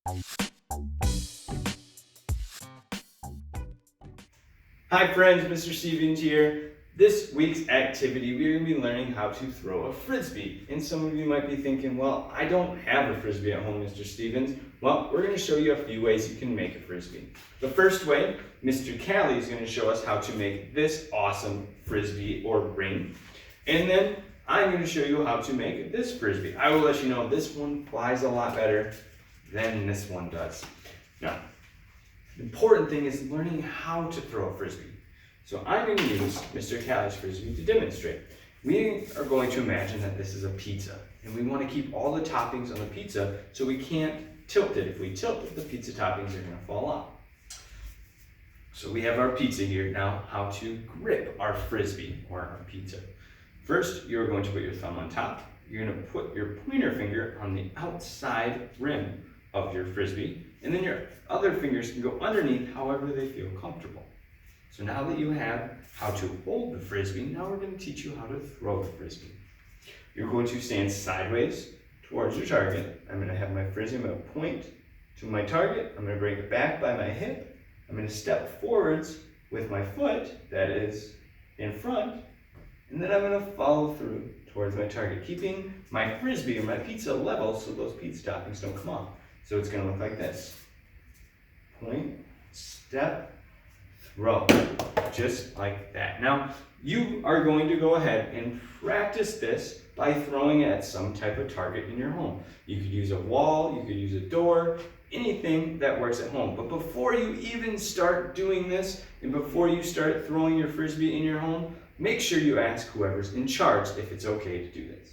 Hi friends, Mr. Stevens here. This week's activity, we're going to be learning how to throw a frisbee. And some of you might be thinking, well, I don't have a frisbee at home, Mr. Stevens. Well, we're going to show you a few ways you can make a frisbee. The first way, Mr. Callie is going to show us how to make this awesome frisbee or ring. And then I'm going to show you how to make this frisbee. I will let you know this one flies a lot better than this one does. Now, the important thing is learning how to throw a frisbee. So I'm going to use Mr. Callie's frisbee to demonstrate. We are going to imagine that this is a pizza, and we want to keep all the toppings on the pizza so we can't tilt it. If we tilt it, the pizza toppings are going to fall off. So we have our pizza here. Now, how to grip our frisbee or our pizza. First, you're going to put your thumb on top. You're going to put your pointer finger on the outside rim of your frisbee, and then your other fingers can go underneath however they feel comfortable. So now that you have how to hold the frisbee, now we're going to teach you how to throw the frisbee. You're going to stand sideways towards your target. I'm going to have my frisbee, I'm going to point to my target, I'm going to bring it back by my hip, I'm going to step forwards with my foot that is in front, and then I'm going to follow through towards my target, keeping my frisbee or my pizza level so those pizza toppings don't come off. So it's going to look like this. Point, step, throw, just like that. Now, you are going to go ahead and practice this by throwing it at some type of target in your home. You could use a wall, you could use a door, anything that works at home. But before you even start doing this, and before you start throwing your frisbee in your home, make sure you ask whoever's in charge if it's okay to do this.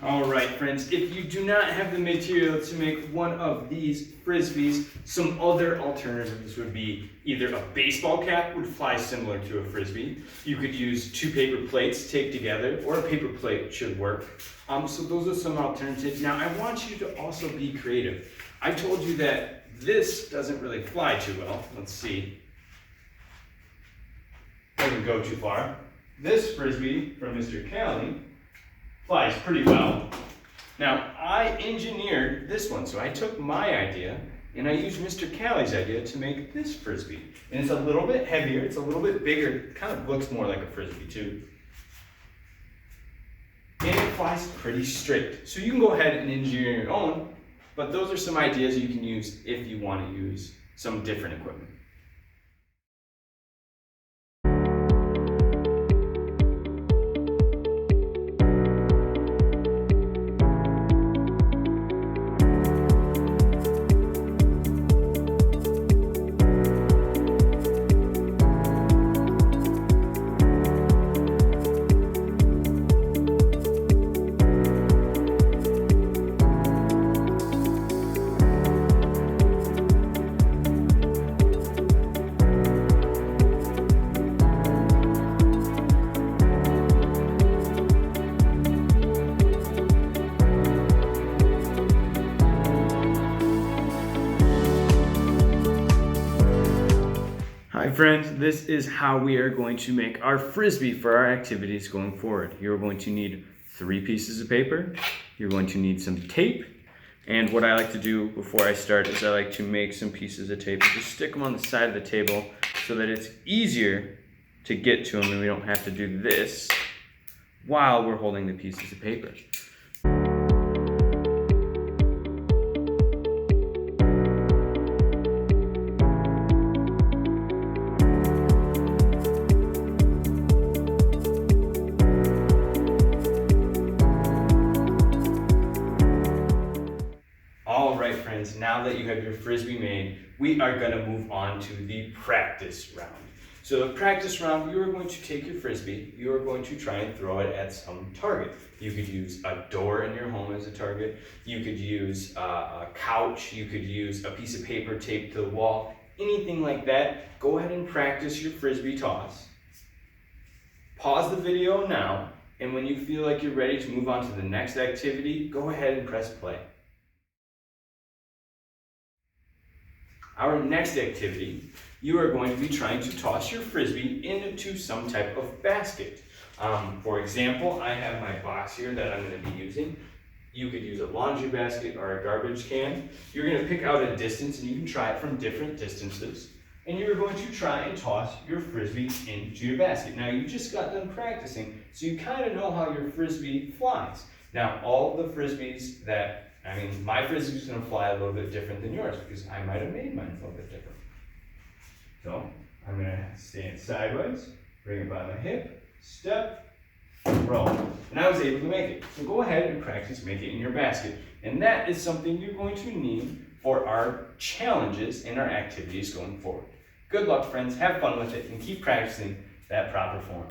All right, friends, if you do not have the material to make one of these frisbees, some other alternatives would be either a baseball cap would fly similar to a frisbee. You could use two paper plates taped together, or a paper plate should work. So those are some alternatives. Now, I want you to also be creative. I told you that this doesn't really fly too well. Let's see. Doesn't go too far. This frisbee from Mr. Callie flies pretty well. Now, I engineered this one, so I took my idea and I used Mr. Callie's idea to make this frisbee. And it's a little bit heavier, it's a little bit bigger, it kind of looks more like a frisbee too. And it flies pretty straight. So you can go ahead and engineer your own, but those are some ideas you can use if you want to use some different equipment. Hi friends, this is how we are going to make our frisbee for our activities going forward. You're going to need 3 pieces of paper, you're going to need some tape, and what I like to do before I start is I like to make some pieces of tape and just stick them on the side of the table so that it's easier to get to them and we don't have to do this while we're holding the pieces of paper. All right, friends, now that you have your frisbee made, we are going to move on to the practice round. So the practice round, you are going to take your frisbee, you are going to try and throw it at some target. You could use a door in your home as a target, you could use a couch, you could use a piece of paper taped to the wall, anything like that. Go ahead and practice your frisbee toss. Pause the video now, and when you feel like you're ready to move on to the next activity, go ahead and press play. Our next activity, you are going to be trying to toss your frisbee into some type of basket. For example, I have my box here that I'm going to be using. You could use a laundry basket or a garbage can. You're going to pick out a distance, and you can try it from different distances. And you're going to try and toss your frisbee into your basket. Now, you just got done practicing, so you kind of know how your frisbee flies. Now, all the frisbees my frisbee is going to fly a little bit different than yours because I might have made mine a little bit different. So, I'm going to stand sideways, bring it by my hip, step, throw. And I was able to make it. So go ahead and practice making it in your basket. And that is something you're going to need for our challenges and our activities going forward. Good luck, friends. Have fun with it and keep practicing that proper form.